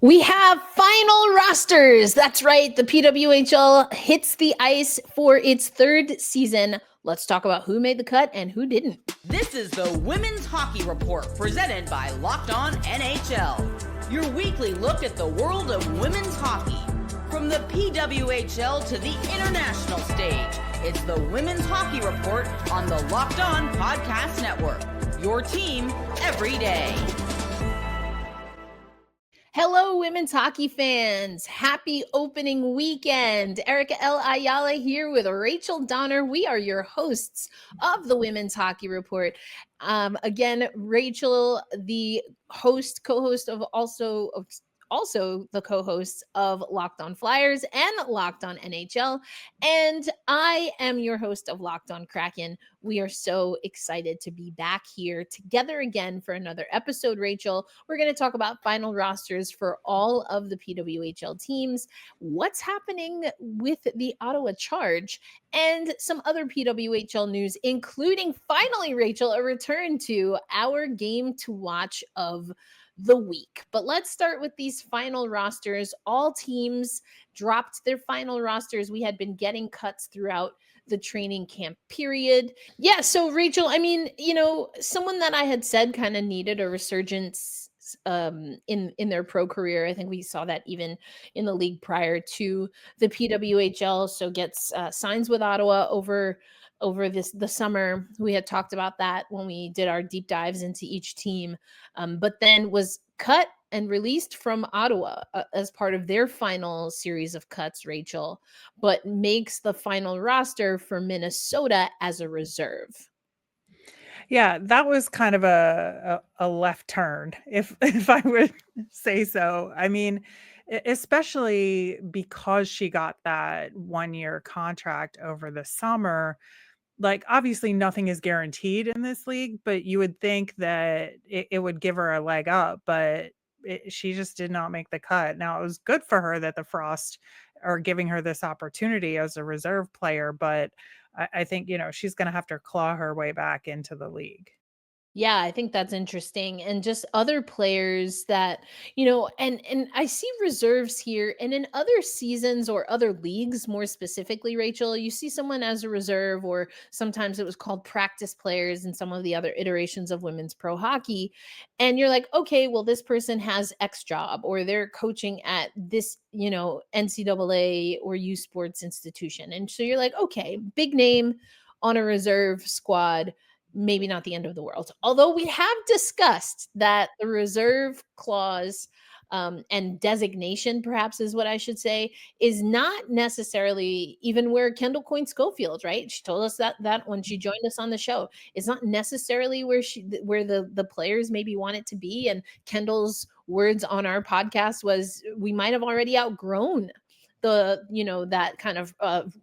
We have final rosters. That's right. The PWHL hits the ice for its third season. Let's talk about who made the cut and who didn't. This is the Women's Hockey Report presented by Locked On NHL. Your weekly look at the world of women's hockey. From the PWHL to the international stage, it's the Women's Hockey Report on the Locked On Podcast Network. Your team every day. Hello, women's hockey fans. Happy opening weekend. Erica L. Ayala here with Rachel Donner. We are your hosts of the Women's Hockey Report. Again, Rachel, the co-host of also the co-hosts of Locked On Flyers and Locked On NHL. And I am your host of Locked On Kraken. We are so excited to be back here together again for another episode, Rachel. We're going to talk about final rosters for all of the PWHL teams, what's happening with the Ottawa Charge, and some other PWHL news, including finally, Rachel, a return to our game to watch of the week. But let's start with these final rosters. All teams dropped their final rosters. We had been getting cuts throughout the training camp period. Yeah, so Rachel, I mean, someone that I had said kind of needed a resurgence in their pro career. I think we saw that even in the league prior to the PWHL. So gets signs with Ottawa over the summer. We had talked about that when we did our deep dives into each team, but then was cut and released from Ottawa as part of their final series of cuts, Rachel, but makes the final roster for Minnesota as a reserve. Yeah, that was kind of a left turn, if I would say so. I mean, especially because she got that 1-year contract over the summer. Like, obviously nothing is guaranteed in this league, but you would think that it would give her a leg up, but she just did not make the cut. Now, it was good for her that the Frost are giving her this opportunity as a reserve player, but I think, she's going to have to claw her way back into the league. Yeah, I think that's interesting. And just other players that, and I see reserves here and in other seasons or other leagues, more specifically, Rachel, you see someone as a reserve, or sometimes it was called practice players in some of the other iterations of women's pro hockey. And you're like, okay, well, this person has X job, or they're coaching at this, NCAA or U Sports institution. And so you're like, okay, big name on a reserve squad, maybe not the end of the world. Although we have discussed that the reserve clause and designation, perhaps is what I should say, is not necessarily even where Kendall Coyne-Schofield, right? She told us that when she joined us on the show, it's not necessarily where the players maybe want it to be. And Kendall's words on our podcast was, we might have already outgrown that kind of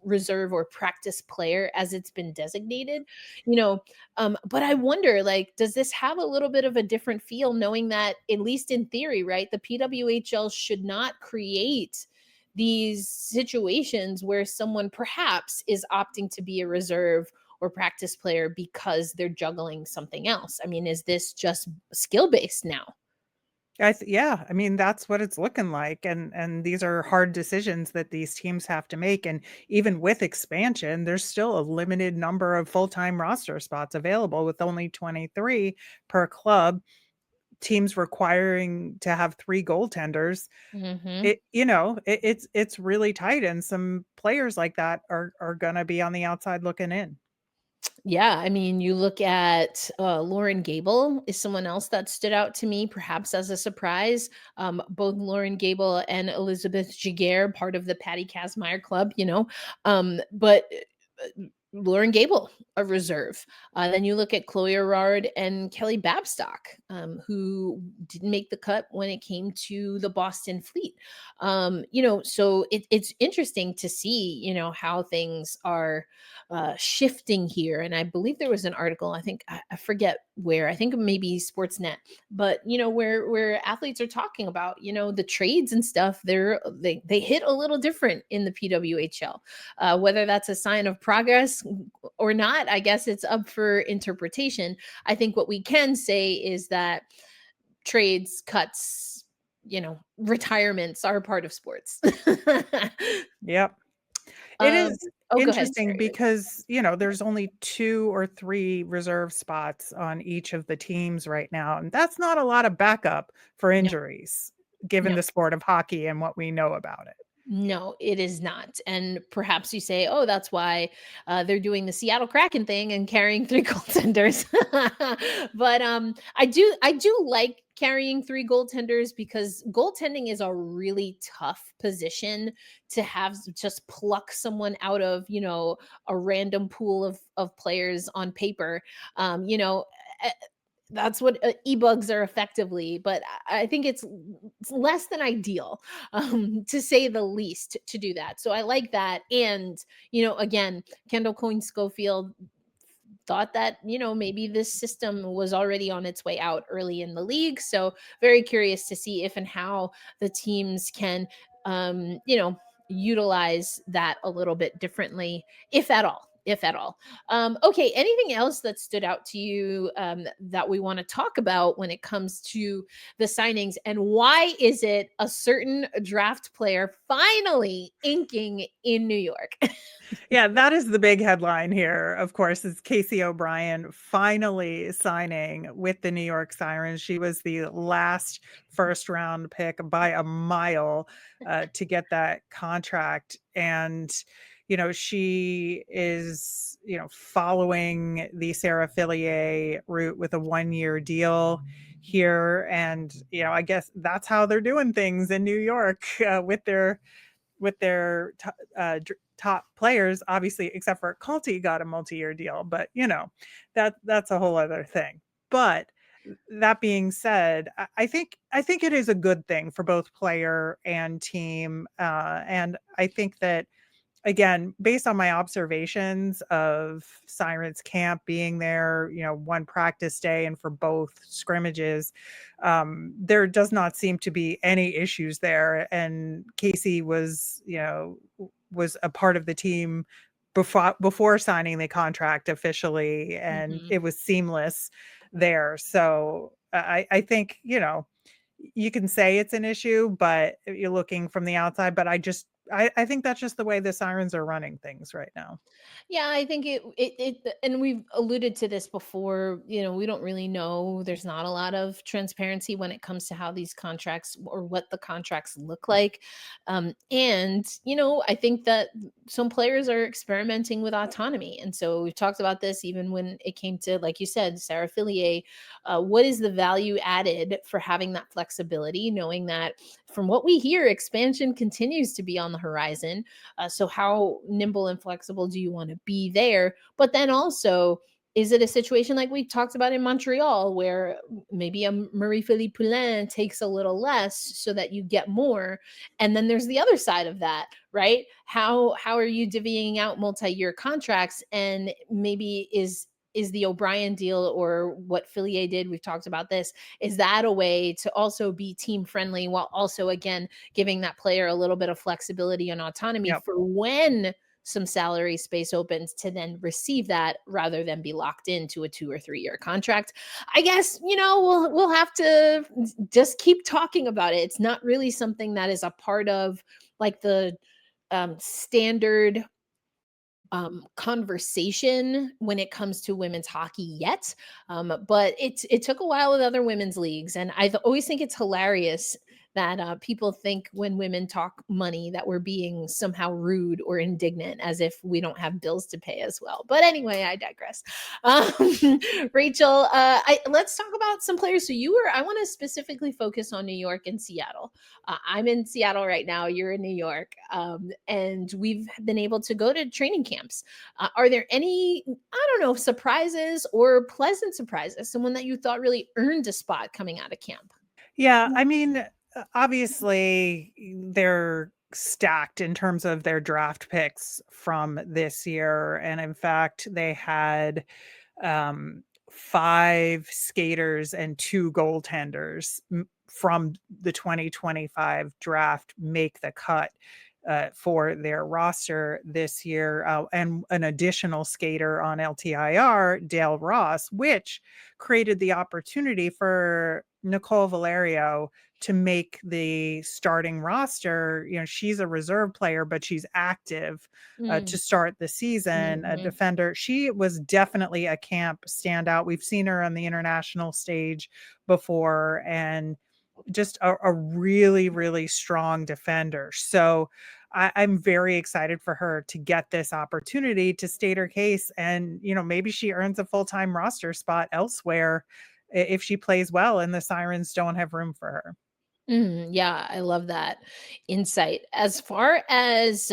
reserve or practice player as it's been designated, but I wonder, like, does this have a little bit of a different feel, knowing that, at least in theory, right, the PWHL should not create these situations where someone perhaps is opting to be a reserve or practice player because they're juggling something else? I mean, is this just skill-based now? Yeah, I mean, that's what it's looking like. And these are hard decisions that these teams have to make. And even with expansion, there's still a limited number of full-time roster spots available, with only 23 per club, teams requiring to have 3 goaltenders. Mm-hmm. It's really tight. And some players like that are going to be on the outside looking in. Yeah, I mean, you look at Lauren Gable is someone else that stood out to me, perhaps as a surprise. Both Lauren Gable and Elizabeth Giguere, part of the Patty Kazmaier Club, but Lauren Gable, a reserve. Then you look at Chloe Arard and Kelly Babstock, who didn't make the cut when it came to the Boston Fleet. So it's interesting to see, how things are shifting here. And I believe there was an article, I think, I forget where, I think maybe Sportsnet, but, where athletes are talking about, the trades and stuff, they hit a little different in the PWHL, whether that's a sign of progress or not, I guess it's up for interpretation. I think what we can say is that trades, cuts, retirements are a part of sports. Yep. It is Oh, go ahead. interesting Sorry. because, there's only 2 or 3 reserve spots on each of the teams right now, and that's not a lot of backup for No, injuries, given no. the sport of hockey and what we know about it. No, it is not. And perhaps you say, "Oh, that's why they're doing the Seattle Kraken thing and carrying three goaltenders." But I do like carrying three goaltenders because goaltending is a really tough position to have just pluck someone out of, a random pool of players on paper. Um, you know, eh, that's what e-bugs are effectively, but I think it's less than ideal, to say the least, to do that. So I like that. And, again, Kendall Coyne Schofield thought that, maybe this system was already on its way out early in the league. So very curious to see if and how the teams can, utilize that a little bit differently, if at all. If at all. Okay. Anything else that stood out to you, that we want to talk about when it comes to the signings, and why is it a certain draft player finally inking in New York? Yeah, that is the big headline here, of course, is Casey O'Brien finally signing with the New York Sirens. She was the last first-round pick by a mile, to get that contract, and, she is, following the Sarah Fillier route with a one-year deal here, and, I guess that's how they're doing things in New York, with their top players, obviously, except for Calty got a multi-year deal, but that's a whole other thing. But that being said, I think it is a good thing for both player and team, and I think that, again, based on my observations of Sirens camp, being there, one practice day and for both scrimmages, there does not seem to be any issues there. And Casey was a part of the team before signing the contract officially, and Mhm. it was seamless there. So I think, you can say it's an issue, but you're looking from the outside. But I think that's just the way the Sirens are running things right now. Yeah, I think and we've alluded to this before, we don't really know. There's not a lot of transparency when it comes to how these contracts or what the contracts look like. And, I think that some players are experimenting with autonomy. And so we've talked about this even when it came to, like you said, Sarah Fillier. What is the value added for having that flexibility, knowing that from what we hear, expansion continues to be on the horizon. So, how nimble and flexible do you want to be there? But then also, is it a situation like we talked about in Montreal where maybe a Marie-Philippe Poulin takes a little less so that you get more? And then there's the other side of that, right? How are you divvying out multi-year contracts? And maybe is the O'Brien deal, or what Fillier did, we've talked about this, is that a way to also be team friendly while also, again, giving that player a little bit of flexibility and autonomy Yep. for when some salary space opens to then receive that rather than be locked into a 2 or 3 year contract? I guess, we'll have to just keep talking about it. It's not really something that is a part of like the standard conversation when it comes to women's hockey yet. But it took a while with other women's leagues, and I always think it's hilarious that people think when women talk money that we're being somehow rude or indignant, as if we don't have bills to pay as well. But anyway, I digress. Rachel, let's talk about some players. So I want to specifically focus on New York and Seattle. I'm in Seattle right now. You're in New York. And we've been able to go to training camps. Are there any, I don't know, surprises or pleasant surprises? Someone that you thought really earned a spot coming out of camp? Yeah, I mean, obviously they're stacked in terms of their draft picks from this year, and in fact, they had 5 skaters and 2 goaltenders from the 2025 draft make the cut for their roster this year, and an additional skater on LTIR, Dale Ross, which created the opportunity for Nicole Valerio to make the starting roster. She's a reserve player, but she's active to start the season, a defender. She was definitely a camp standout. We've seen her on the international stage before, and just a really, really strong defender. So I'm very excited for her to get this opportunity to state her case. And, maybe she earns a full-time roster spot elsewhere if she plays well and the Sirens don't have room for her. Yeah, I love that insight. As far as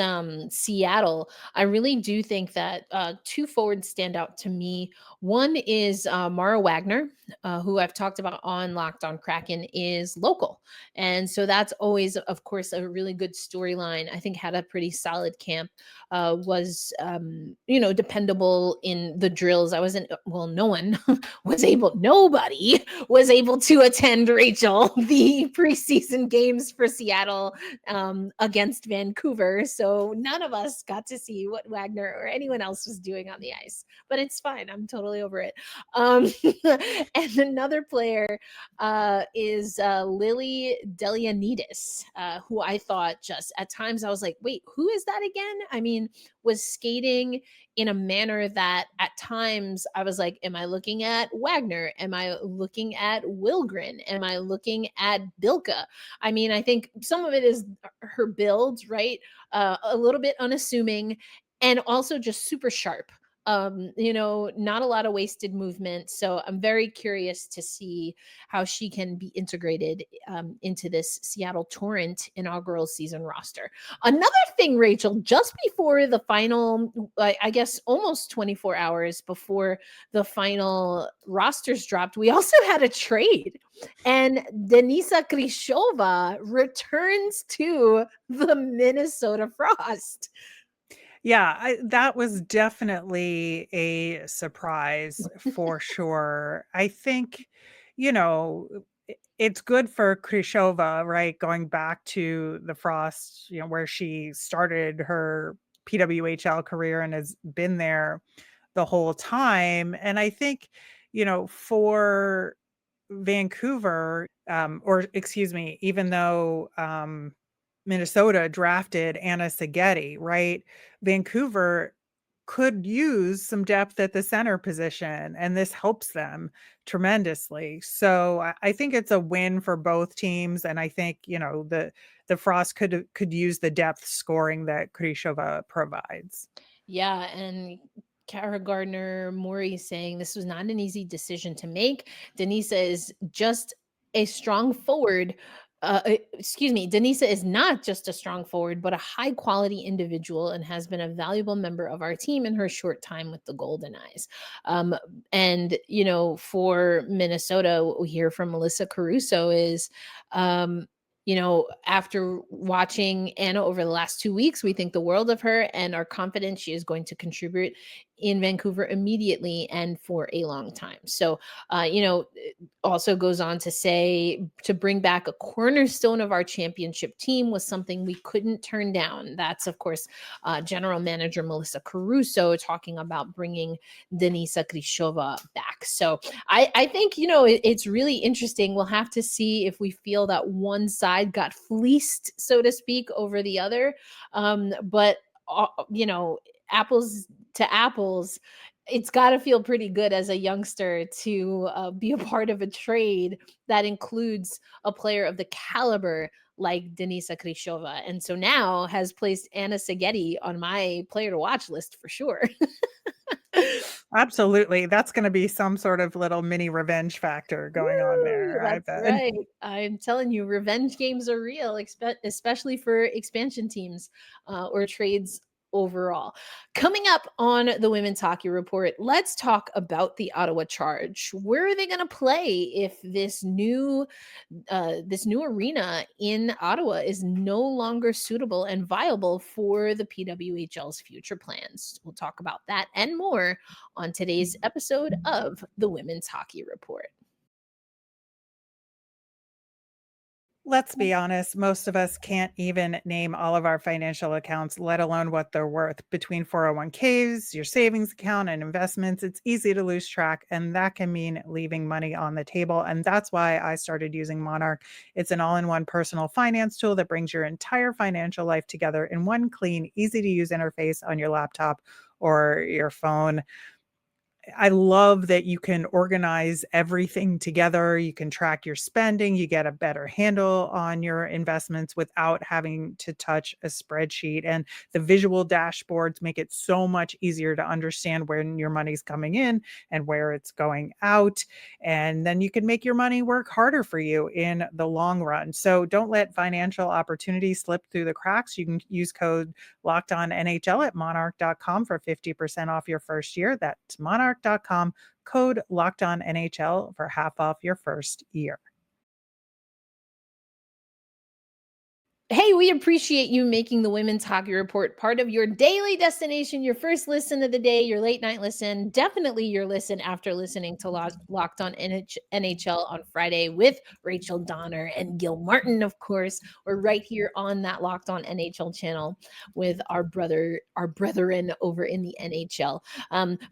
Seattle, I really do think that two forwards stand out to me. One is Mara Wagner, who I've talked about on Locked on Kraken, is local. And so that's always, of course, a really good storyline. I think had a pretty solid camp, was, dependable in the drills. Nobody was able to attend, Rachel, the preseason games for Seattle against Vancouver. So none of us got to see what Wagner or anyone else was doing on the ice, but it's fine. I'm totally over it. And another player is Lily Delianidis, who I thought just at times I was like, wait, who is that again? I mean, was skating in a manner that at times I was like, am I looking at Wagner? Am I looking at Wilgren? Am I looking at Bilka? I mean, I think some of it is her build, right? A little bit unassuming and also just super sharp. Not a lot of wasted movement. So I'm very curious to see how she can be integrated into this Seattle Torrent inaugural season roster. Another thing, Rachel, just before the final, I guess almost 24 hours before the final rosters dropped, we also had a trade. And Denisa Křížová returns to the Minnesota Frost. Yeah, that was definitely a surprise for sure. I think, it's good for Křížová, right? Going back to the Frost, where she started her PWHL career and has been there the whole time. And I think, for Vancouver, or excuse me, even though Minnesota drafted Anna Seghetti, right? Vancouver could use some depth at the center position, and this helps them tremendously. So I think it's a win for both teams, and I think the Frost could use the depth scoring that Křížová provides. Yeah, and Kara Gardner Maury saying this was not an easy decision to make. Denisa is just a strong forward. Denisa is not just a strong forward, but a high quality individual and has been a valuable member of our team in her short time with the Goldeneyes. And, for Minnesota, what we hear from Melissa Caruso is, after watching Anna over the last 2 weeks, we think the world of her and are confident she is going to contribute in Vancouver immediately and for a long time. So, also goes on to say to bring back a cornerstone of our championship team was something we couldn't turn down. That's, of course, General Manager Melissa Caruso talking about bringing Denisa Křížová back. So I think, it's really interesting. We'll have to see if we feel that one side got fleeced, so to speak, over the other. But apples to apples, it's got to feel pretty good as a youngster to be a part of a trade that includes a player of the caliber like Denisa Křížová. And so now has placed Anna Seghetti on my player to watch list for sure. Absolutely. That's going to be some sort of little mini revenge factor going on there. That's I bet. right. I'm telling you, revenge games are real, especially for expansion teams or trades overall. Coming up on the Women's Hockey Report, let's talk about the Ottawa Charge. Where are they going to play if this new arena in Ottawa is no longer suitable and viable for the PWHL's future plans? We'll talk about that and more on today's episode of the Women's Hockey Report. Let's be honest, most of us can't even name all of our financial accounts, let alone what they're worth. Between 401ks, your savings account, and investments, it's easy to lose track, and that can mean leaving money on the table. And that's why I started using Monarch. It's an all in one personal finance tool that brings your entire financial life together in one clean, easy to use interface on your laptop or your phone. I love that you can organize everything together. You can track your spending. You get a better handle on your investments without having to touch a spreadsheet. And the visual dashboards make it so much easier to understand when your money's coming in and where it's going out. And then you can make your money work harder for you in the long run. So don't let financial opportunities slip through the cracks. You can use code Locked On NHL at monarch.com for 50% off your first year. That's monarch.com, code Locked On NHL for half off your first year. Hey, we appreciate you making the Women's Hockey Report part of your daily destination, your first listen of the day, your late night listen, definitely your listen after listening to Locked On NHL on Friday with Rachel Donner and Gil Martin, of course. We're right here on that Locked On NHL channel with our brethren over in the NHL.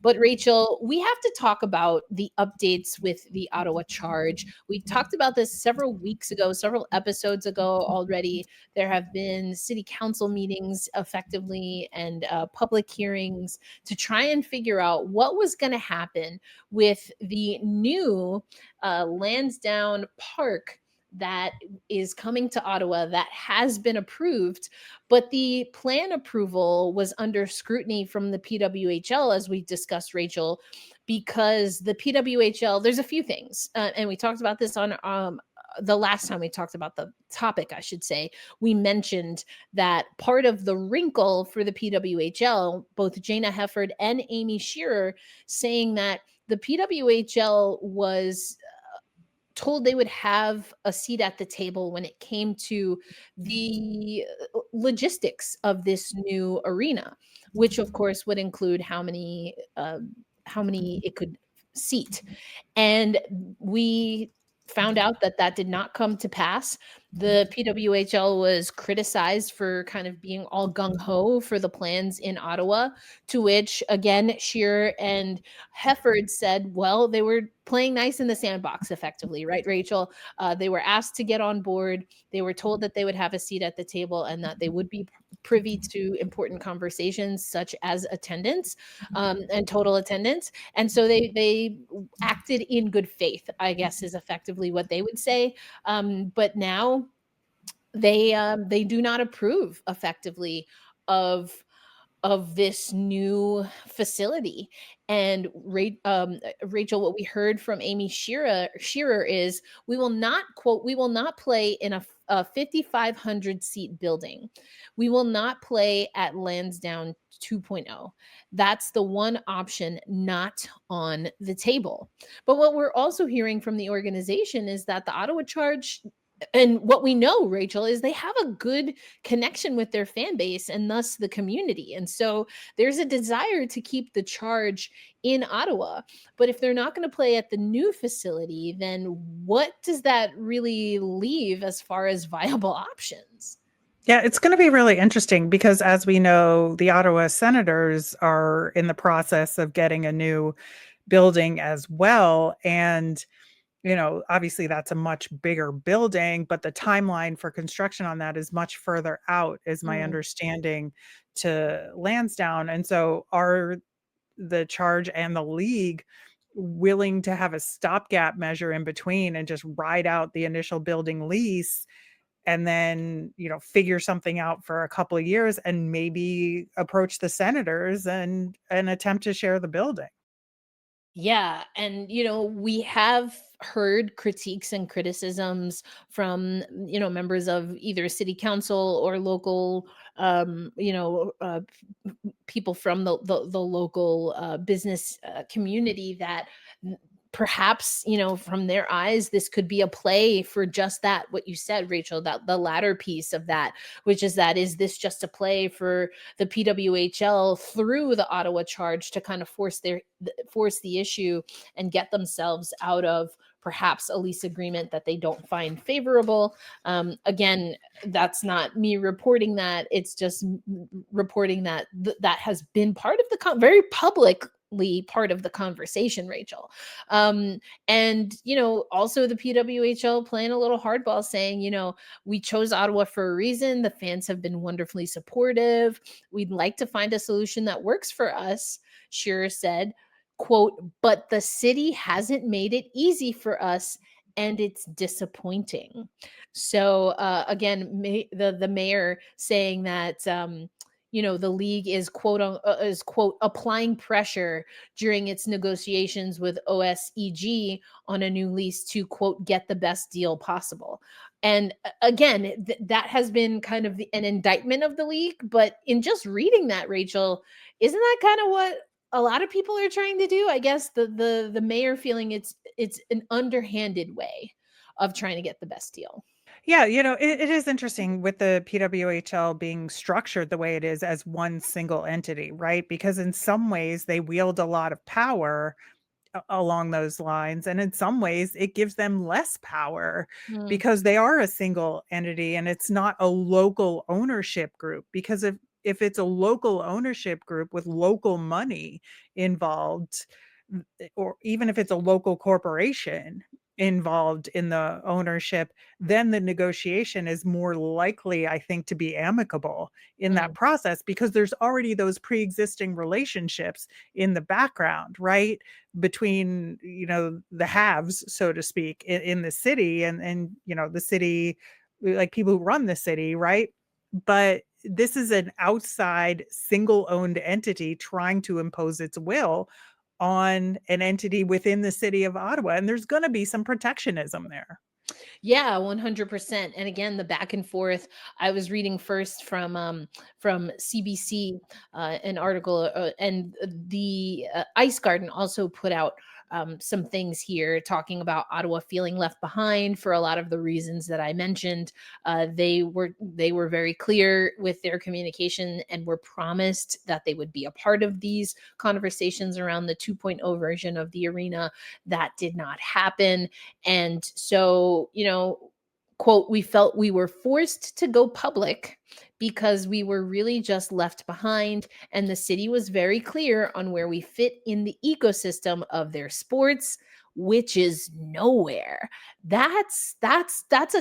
But Rachel, we have to talk about the updates with the Ottawa Charge. We talked about this several weeks ago, several episodes ago already. There have been city council meetings effectively and public hearings to try and figure out what was going to happen with the new Lansdowne Park that is coming to Ottawa that has been approved, but the plan approval was under scrutiny from the PWHL, as we discussed, Rachel, because the PWHL, there's a few things, and we talked about this on the last time we talked about the topic, I should say. We mentioned that part of the wrinkle for the PWHL, both Jana Hefford and Amy Shearer saying that the PWHL was told they would have a seat at the table when it came to the logistics of this new arena, which of course would include how many it could seat. And we found out that that did not come to pass. The PWHL was criticized for kind of being all gung-ho for the plans in Ottawa, to which, again, Shearer and Hefford said, well, they were playing nice in the sandbox effectively, right, Rachel? They were asked to get on board. They were told that they would have a seat at the table and that they would be privy to important conversations such as attendance and total attendance. And so they acted in good faith, I guess, is effectively what they would say. But now they do not approve effectively of this new facility. And Rachel, what we heard from Amy Shearer is, we will not, quote, we will not play in a 5,500 seat building. We will not play at Lansdowne 2.0. That's the one option not on the table. But what we're also hearing from the organization is that the Ottawa Charge, and what we know, Rachel, is they have a good connection with their fan base and thus the community. And so there's a desire to keep the Charge in Ottawa. But if they're not going to play at the new facility, then what does that really leave as far as viable options? Yeah, it's going to be really interesting because, as we know, the Ottawa Senators are in the process of getting a new building as well. And obviously that's a much bigger building, but the timeline for construction on that is much further out, is my understanding, to Lansdowne. And so are the Charge and the league willing to have a stopgap measure in between and just ride out the initial building lease and then, figure something out for a couple of years and maybe approach the Senators and attempt to share the building? Yeah. And, we have heard critiques and criticisms from, members of either city council or local, people from the local business community that perhaps, from their eyes, this could be a play for just that, what you said, Rachel, that the latter piece of that, which is that, is this just a play for the PWHL through the Ottawa Charge to kind of force the issue and get themselves out of perhaps a lease agreement that they don't find favorable. Again, that's not me reporting that. It's just reporting that that has been part of the very public part of the conversation, Rachel. And, also the PWHL playing a little hardball saying, we chose Ottawa for a reason. The fans have been wonderfully supportive. We'd like to find a solution that works for us, Shearer said, quote, but the city hasn't made it easy for us and it's disappointing. So again, the mayor saying that the league is quote applying pressure during its negotiations with OSEG on a new lease to quote get the best deal possible. And again, that has been kind of an indictment of the league. But in just reading that, Rachel, isn't that kind of what a lot of people are trying to do? I guess the mayor feeling it's an underhanded way of trying to get the best deal. Yeah, it is interesting with the PWHL being structured the way it is as one single entity, right? Because in some ways they wield a lot of power along those lines, and in some ways it gives them less power Mm, because they are a single entity and it's not a local ownership group. Because if it's a local ownership group with local money involved, or even if it's a local corporation involved in the ownership, then the negotiation is more likely, I think, to be amicable in that mm, process because there's already those pre-existing relationships in the background, right? Between, the haves, so to speak, in the city and the city, like people who run the city, right? But this is an outside single owned entity trying to impose its will on an entity within the city of Ottawa, and there's gonna be some protectionism there. yeah, 100%. And again, the back and forth. I was reading first from CBC, an article, and the Ice Garden also put out some things here talking about Ottawa feeling left behind for a lot of the reasons that I mentioned. They were very clear with their communication and were promised that they would be a part of these conversations around the 2.0 version of the arena. That did not happen. And so, quote, we felt we were forced to go public because we were really just left behind. And the city was very clear on where we fit in the ecosystem of their sports, which is nowhere. That's a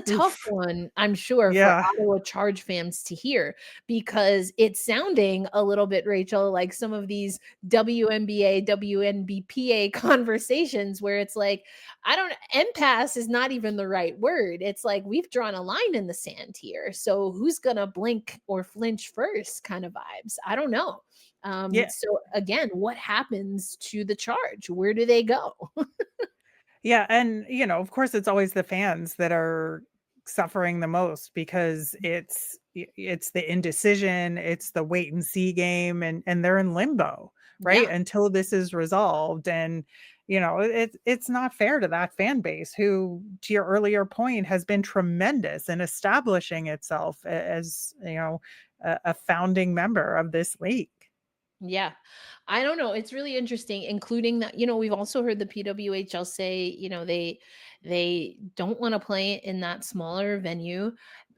tough Oof. one, I'm sure, for Yeah. Ottawa Charge fans to hear, because it's sounding a little bit, Rachel, like some of these WNBA, WNBPA conversations where it's like, I don't impasse is not even the right word. It's like we've drawn a line in the sand here. So who's gonna blink or flinch first kind of vibes? I don't know. Yeah. So again, what happens to the Charge? Where do they go? Yeah, and, of course, it's always the fans that are suffering the most because it's the indecision, it's the wait and see game, and they're in limbo, right? Yeah. Until this is resolved, and, it's not fair to that fan base who, to your earlier point, has been tremendous in establishing itself as, a founding member of this league. Yeah. I don't know. It's really interesting, including that, we've also heard the PWHL say, they don't want to play in that smaller venue.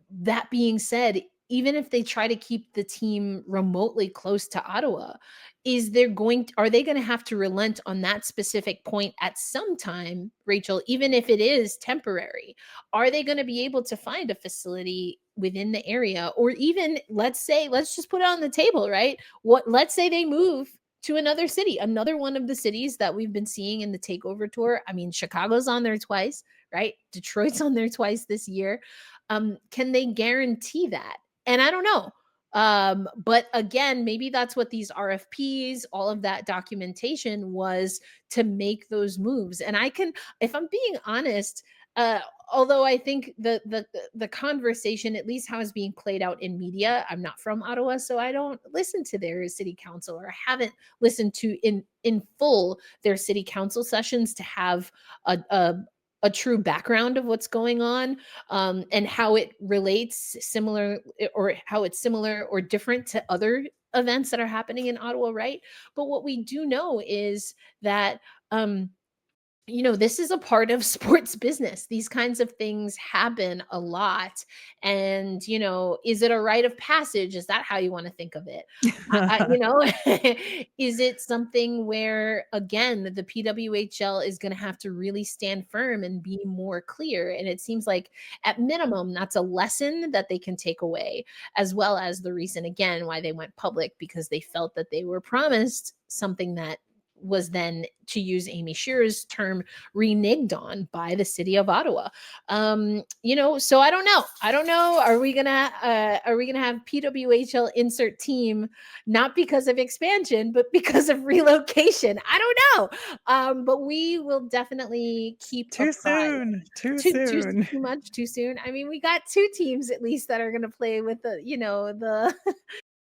That being said, even if they try to keep the team remotely close to Ottawa, are they going to have to relent on that specific point at some time, Rachel, even if it is temporary? Are they going to be able to find a facility within the area, or even, let's just put it on the table, right? Let's say they move to another city, another one of the cities that we've been seeing in the takeover tour. I mean, Chicago's on there twice, right? Detroit's on there twice this year. Can they guarantee that? And I don't know. But again, maybe that's what these RFPs, all of that documentation was, to make those moves. And if I'm being honest, uh, although I think the conversation, at least how it's being played out in media, I'm not from Ottawa, so I don't listen to their city council, or haven't listened to in full their city council sessions to have a true background of what's going on, and how it relates similar, or how it's similar or different to other events that are happening in Ottawa, right? But what we do know is that this is a part of sports business. These kinds of things happen a lot. And, is it a rite of passage? Is that how you want to think of it? Is it something where, again, the PWHL is going to have to really stand firm and be more clear? And it seems like at minimum, that's a lesson that they can take away, as well as the reason, again, why they went public, because they felt that they were promised something that was then, to use Amy Shearer's term, reneged on by the city of Ottawa. So I don't know. Are we gonna have PWHL insert team not because of expansion, but because of relocation? I don't know. But we will definitely keep Too soon. Too much too soon. I mean, we got two teams at least that are going to play with the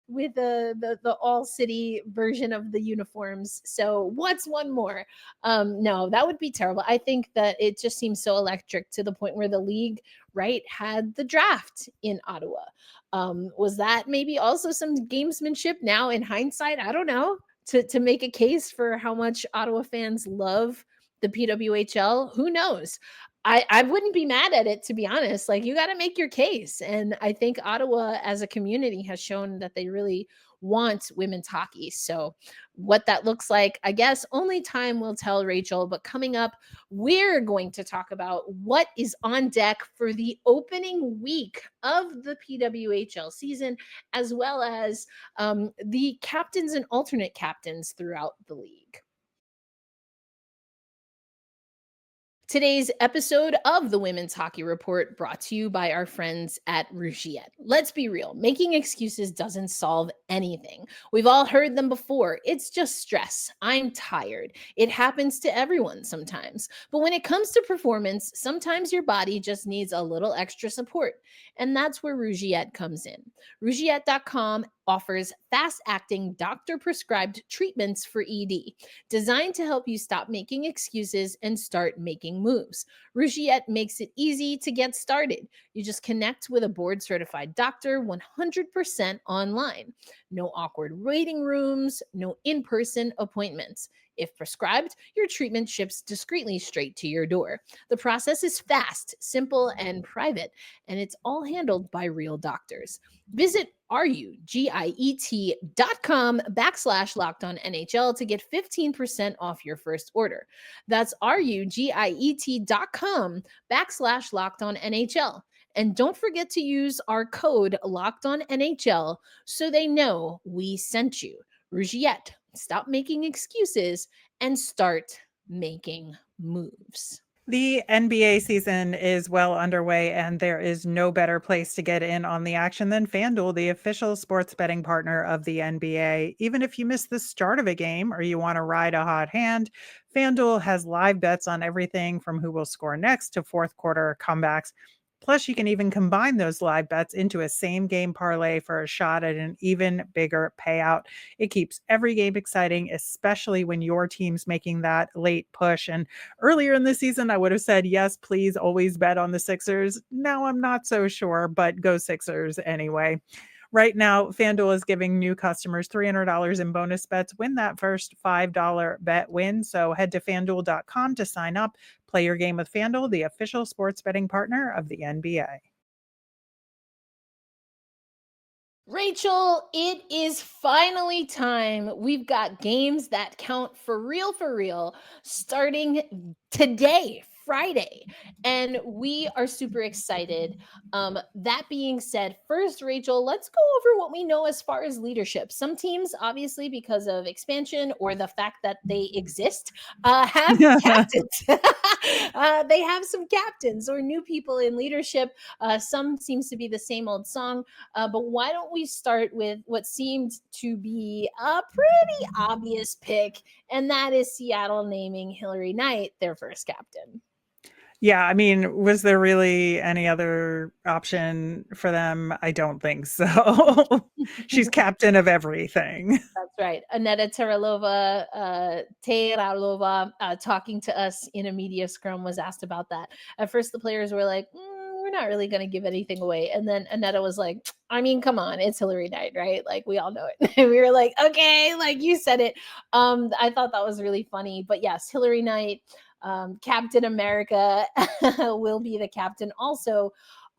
with the all city version of the uniforms. So what's one more? No, that would be terrible. I think that it just seems so electric, to the point where the league, right, had the draft in Ottawa. Was that maybe also some gamesmanship now in hindsight? I don't know. To make a case for how much Ottawa fans love the PWHL, who knows? I wouldn't be mad at it, to be honest. Like, you got to make your case. And I think Ottawa as a community has shown that they really want women's hockey. So what that looks like, I guess only time will tell, Rachel. But coming up, we're going to talk about what is on deck for the opening week of the PWHL season, as well as the captains and alternate captains throughout the league. Today's episode of the Women's Hockey Report brought to you by our friends at Rougiette. Let's be real, making excuses doesn't solve anything. We've all heard them before. It's just stress. I'm tired. It happens to everyone sometimes. But when it comes to performance, sometimes your body just needs a little extra support. And that's where Rougiette comes in. Rougiette.com offers fast-acting, doctor-prescribed treatments for ED, designed to help you stop making excuses and start making moves. Rougiette makes it easy to get started. You just connect with a board-certified doctor 100% online. No awkward waiting rooms, no in-person appointments. If prescribed, your treatment ships discreetly straight to your door. The process is fast, simple, and private, and it's all handled by real doctors. Visit rugiet.com/LockedOnNHL to get 15% off your first order. That's rugiet.com/LockedOnNHL. And don't forget to use our code LockedOnNHL so they know we sent you. Rougiette, stop making excuses and start making moves. The NBA season is well underway, and there is no better place to get in on the action than FanDuel, the official sports betting partner of the NBA. Even if you miss the start of a game or you want to ride a hot hand, FanDuel has live bets on everything from who will score next to fourth quarter comebacks. Plus, you can even combine those live bets into a same game parlay for a shot at an even bigger payout. It keeps every game exciting, especially when your team's making that late push. And earlier in the season, I would have said, yes, please always bet on the Sixers. Now I'm not so sure, but go Sixers anyway. Right now, FanDuel is giving new customers $300 in bonus bets. Win that first $5 bet win. So head to FanDuel.com to sign up. Play your game with FanDuel, the official sports betting partner of the NBA. Rachel, it is finally time. We've got games that count for real, starting today, Friday, and we are super excited. That being said, first, Rachel, let's go over what we know as far as leadership. Some teams, obviously, because of expansion or the fact that they exist, have captains. They have some captains or new people in leadership. Some seems to be the same old song, but why don't we start with what seemed to be a pretty obvious pick, and that is Seattle naming Hilary Knight their first captain. Yeah, I mean, was there really any other option for them? I don't think so. She's captain of everything. That's right. Aneta Teralova, talking to us in a media scrum, was asked about that. At first, the players were like, we're not really going to give anything away. And then Aneta was like, I mean, come on, it's Hilary Knight, right? Like, we all know it. And we were like, okay, like you said it. I thought that was really funny. But yes, Hilary Knight, Captain America will be the captain also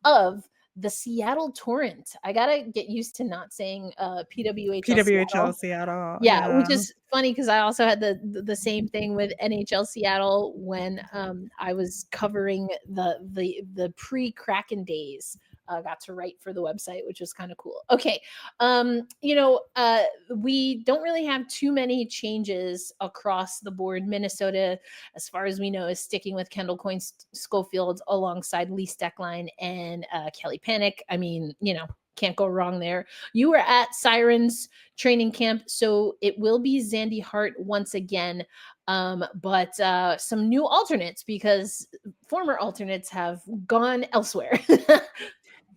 of the Seattle Torrent. I gotta get used to not saying PWHL PWHL Seattle. Seattle. Yeah, which is funny because I also had the same thing with NHL Seattle when I was covering the pre-Kraken days. Got to write for the website, which was kind of cool. Okay, we don't really have too many changes across the board. Minnesota, as far as we know, is sticking with Kendall Coyne Schofield alongside Lee Steckline and Kelly Panic. I mean, can't go wrong there. You were at Sirens training camp, so it will be Zandy Hart once again, but some new alternates because former alternates have gone elsewhere.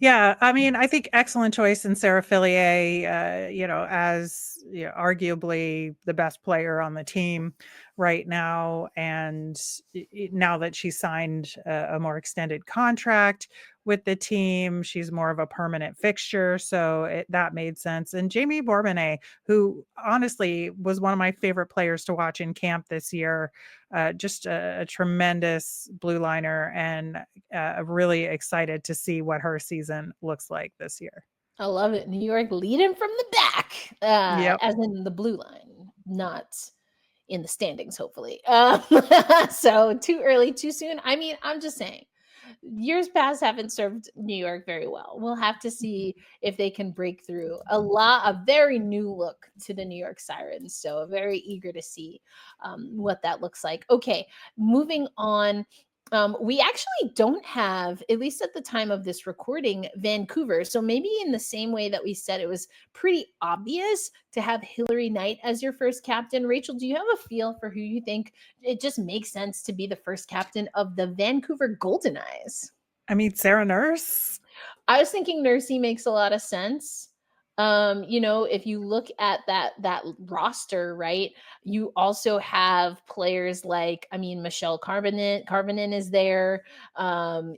Yeah, I mean, I think excellent choice in Sarah Fillier, as arguably the best player on the team right now. And now that she signed a more extended contract with the team, she's more of a permanent fixture. So that made sense. And Jamie Bourbonnais, who honestly was one of my favorite players to watch in camp this year, just a tremendous blue liner, and really excited to see what her season looks like this year. I love it. New York leading from the back, as in the blue line, not in the standings, hopefully. So too early, too soon. I mean, I'm just saying, years past haven't served New York very well. We'll have to see if they can break through. A very new look to the New York Sirens. So very eager to see what that looks like. Okay, moving on. We actually don't have, at least at the time of this recording, Vancouver. So maybe in the same way that we said it was pretty obvious to have Hilary Knight as your first captain. Rachel, do you have a feel for who you think it just makes sense to be the first captain of the Vancouver Goldeneyes? I mean, Sarah Nurse. I was thinking Nursey makes a lot of sense. If you look at that roster, right, you also have players like, Michelle Carvinen is there.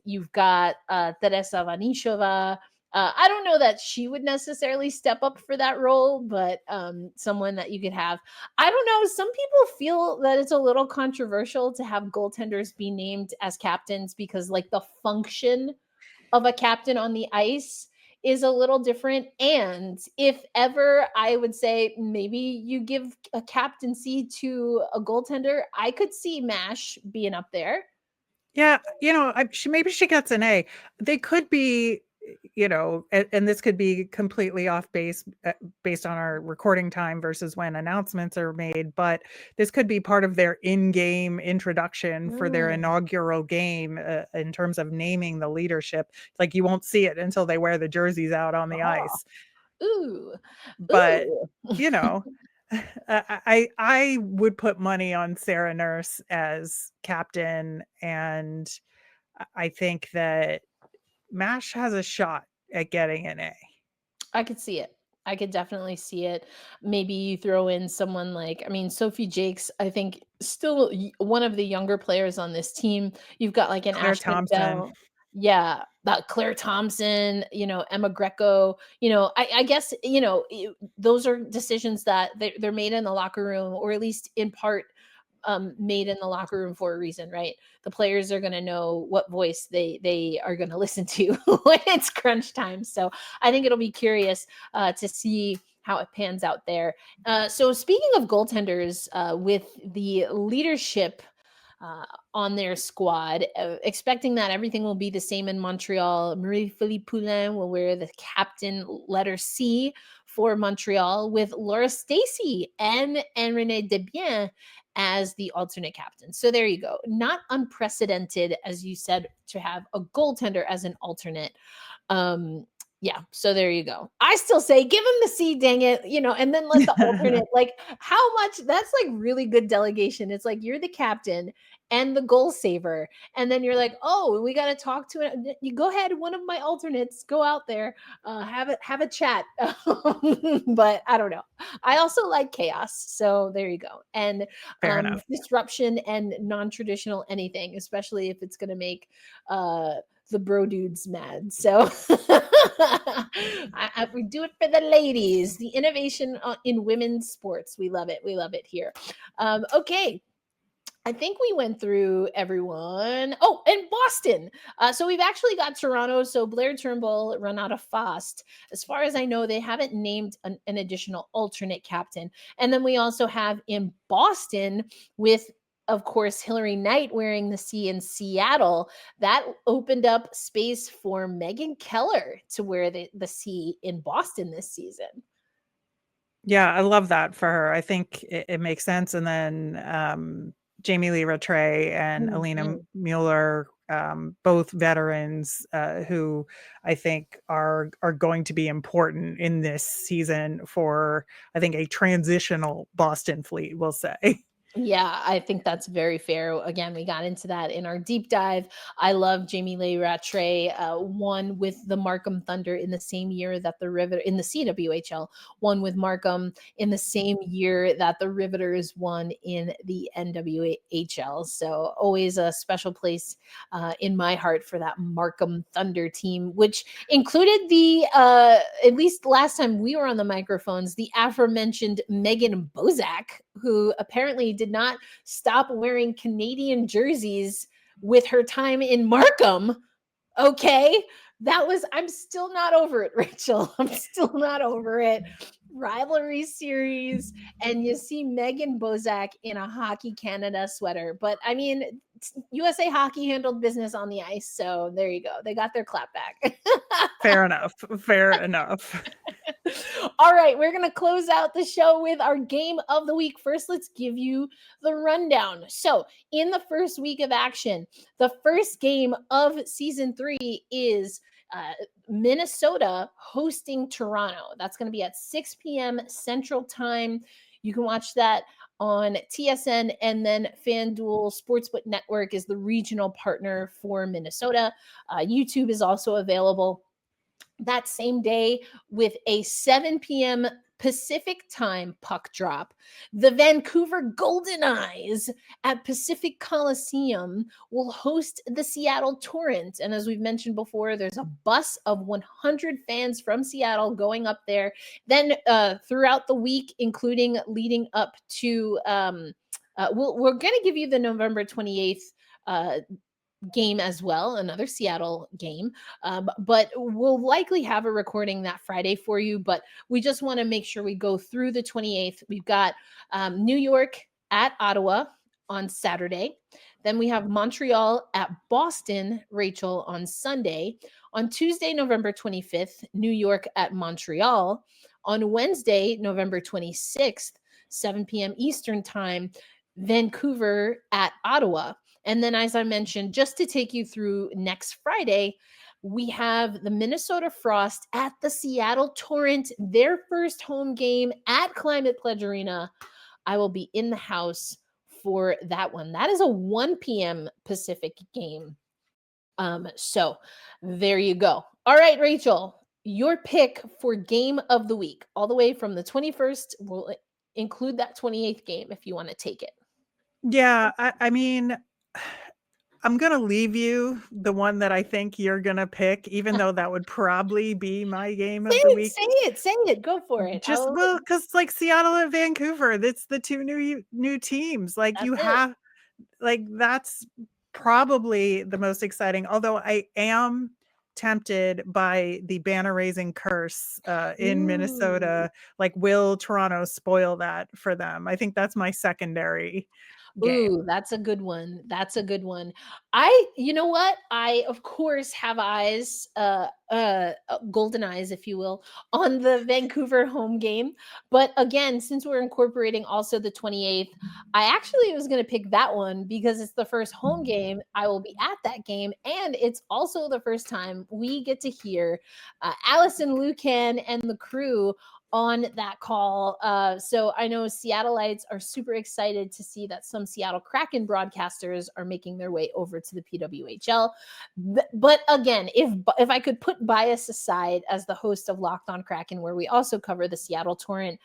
You've got Teresa Vanishova. I don't know that she would necessarily step up for that role, but someone that you could have. I don't know. Some people feel that it's a little controversial to have goaltenders be named as captains because, like, the function of a captain on the ice is a little different. And if ever, I would say maybe you give a captaincy to a goaltender. I could see MASH being up there. Yeah, maybe she gets an A. They could be, and this could be completely off base based on our recording time versus when announcements are made, but this could be part of their in-game introduction for their inaugural game in terms of naming the leadership. Like, you won't see it until they wear the jerseys out on the ice. Ooh. But, I would put money on Sarah Nurse as captain, and I think that MASH has a shot at getting an A. I could see it. I could definitely see it. Maybe you throw in someone like, Sophie Jakes, I think still one of the younger players on this team. You've got like an Claire Ashley Thompson. Bell. Yeah, that Claire Thompson, Emma Greco, I guess, those are decisions that they're made in the locker room, or at least in part made in the locker room for a reason, right? The players are going to know what voice they are going to listen to when it's crunch time. So I think it'll be curious to see how it pans out there. So speaking of goaltenders, with the leadership on their squad, expecting that everything will be the same in Montreal, Marie-Philippe Poulin will wear the captain letter C for Montreal, with Laura Stacey and Renée Desbiens as the alternate captain. So there you go. Not unprecedented, as you said, to have a goaltender as an alternate. Yeah, so there you go. I still say give him the C, dang it, and then let the alternate, like, how much, that's like really good delegation. It's like you're the captain and the goal saver, and then you're like, oh, we got to talk to it. You go ahead, one of my alternates, go out there, have a chat. But I don't know. I also like chaos, so there you go. And Fair enough. Disruption and non-traditional anything, especially if it's going to make the bro dudes mad. So we do it for the ladies. The innovation in women's sports. We love it. We love it here. Okay. I think we went through everyone. Oh, and Boston. So we've actually got Toronto. So Blair Turnbull, Renata Faust. As far as I know, they haven't named an additional alternate captain. And then we also have in Boston with, of course, Hilary Knight wearing the C in Seattle. That opened up space for Megan Keller to wear the C in Boston this season. Yeah, I love that for her. I think it makes sense. And then Jamie Lee Rattray and Alina Mueller, both veterans who I think are going to be important in this season for, I think, a transitional Boston fleet, we'll say. Yeah, I think that's very fair. Again, we got into that in our deep dive. I love Jamie Lee Rattray, won with the Markham Thunder in the same year that the Rivet in the CWHL, won with Markham in the same year that the Riveters won in the NWHL. So always a special place in my heart for that Markham Thunder team, which included the at least last time we were on the microphones, the aforementioned Megan Bozak, who apparently did not stop wearing Canadian jerseys with her time in Markham. Okay. I'm still not over it, Rachel. I'm still not over it. Rivalry series, and you see Megan Bozak in a Hockey Canada sweater. But I mean, USA Hockey handled business on the ice. So there you go. They got their clap back. Fair enough. Fair enough. All right, we're going to close out the show with our game of the week. First, let's give you the rundown. So, in the first week of action, the first game of season 3 is Minnesota hosting Toronto. That's going to be at 6 p.m. Central Time. You can watch that on TSN, and then FanDuel Sportsbook Network is the regional partner for Minnesota. YouTube is also available that same day with a 7 p.m. Pacific time puck drop. The Vancouver Goldeneyes at Pacific Coliseum will host the Seattle Torrent. And as we've mentioned before, there's a bus of 100 fans from Seattle going up there. Then throughout the week, including leading up to, we're going to give you the November 28th game as well, another Seattle game, but we'll likely have a recording that Friday for you, but we just want to make sure we go through the 28th. We've got New York at Ottawa on Saturday. Then we have Montreal at Boston, Rachel, on Sunday. On Tuesday, November 25th, New York at Montreal. On Wednesday, November 26th, 7 p.m. Eastern Time, Vancouver at Ottawa. And then, as I mentioned, just to take you through next Friday, we have the Minnesota Frost at the Seattle Torrent, their first home game at Climate Pledge Arena. I will be in the house for that one. That is a 1 p.m. Pacific game. So there you go. All right, Rachel, your pick for game of the week, all the way from the 21st. We'll include that 28th game if you want to take it. Yeah, I mean, I'm going to leave you the one that I think you're going to pick, even though that would probably be my game of the week. Say it. Go for it. Just because like Seattle and Vancouver, that's the two new teams. Like that's probably the most exciting. Although I am tempted by the banner raising curse in Minnesota. Like, will Toronto spoil that for them? I think that's my secondary game. Ooh, that's a good one. You know what? I, of course, have eyes, golden eyes, if you will, on the Vancouver home game. But again, since we're incorporating also the 28th, I actually was going to pick that one because it's the first home game. I will be at that game. And it's also the first time we get to hear Allison Lucan and the crew on that call. So I know Seattleites are super excited to see that some Seattle Kraken broadcasters are making their way over to the PWHL. But again, if I could put bias aside as the host of Locked on Kraken, where we also cover the Seattle Torrent,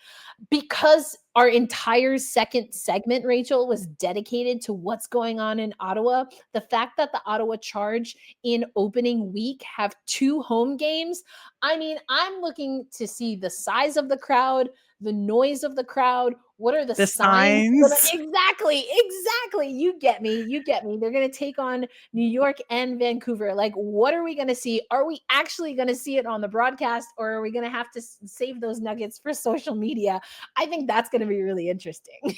because our entire second segment, Rachel, was dedicated to what's going on in Ottawa. The fact that the Ottawa Charge in opening week have 2 home games, I mean, I'm looking to see the size of the crowd, the noise of the crowd, What are the The signs? signs. Exactly. You get me. They're going to take on New York and Vancouver. Like, what are we going to see? Are we actually going to see it on the broadcast, or are we going to have to save those nuggets for social media? I think that's going to be really interesting.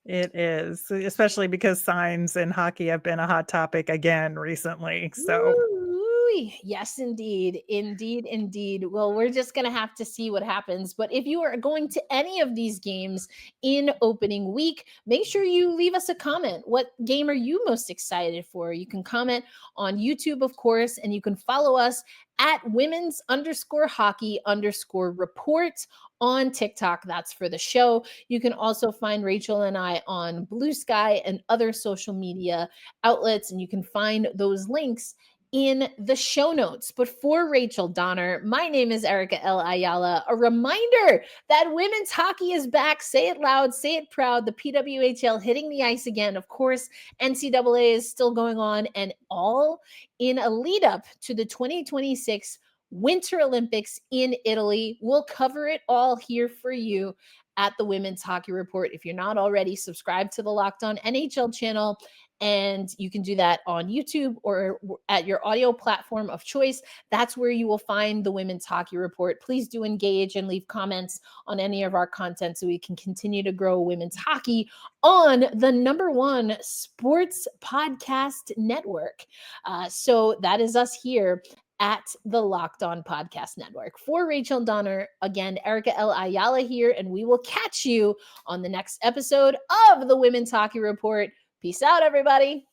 It is, especially because signs in hockey have been a hot topic again recently. So Ooh, yes, indeed. Well, we're just going to have to see what happens. But if you are going to any of these games in opening week, make sure you leave us a comment. What game are you most excited for? You can comment on YouTube, of course, and you can follow us at women's_hockey_report on TikTok. That's for the show. You can also find Rachel and I on Blue Sky and other social media outlets, and you can find those links in the show notes. But for Rachel Donner, my name is Erica L. Ayala. A reminder that women's hockey is back. Say it loud, say it proud. The PWHL hitting the ice again. Of course, NCAA is still going on, and all in a lead up to the 2026 Winter Olympics in Italy. We'll cover it all here for you at the Women's Hockey Report. If you're not already, subscribe to the Locked On NHL channel, and you can do that on YouTube or at your audio platform of choice. That's where you will find the Women's Hockey Report. Please do engage and leave comments on any of our content so we can continue to grow women's hockey on the #1 sports podcast network. So that is us here at the Locked On Podcast Network. For Rachel Donner, again, Erica L. Ayala here, and we will catch you on the next episode of the Women's Hockey Report. Peace out, everybody.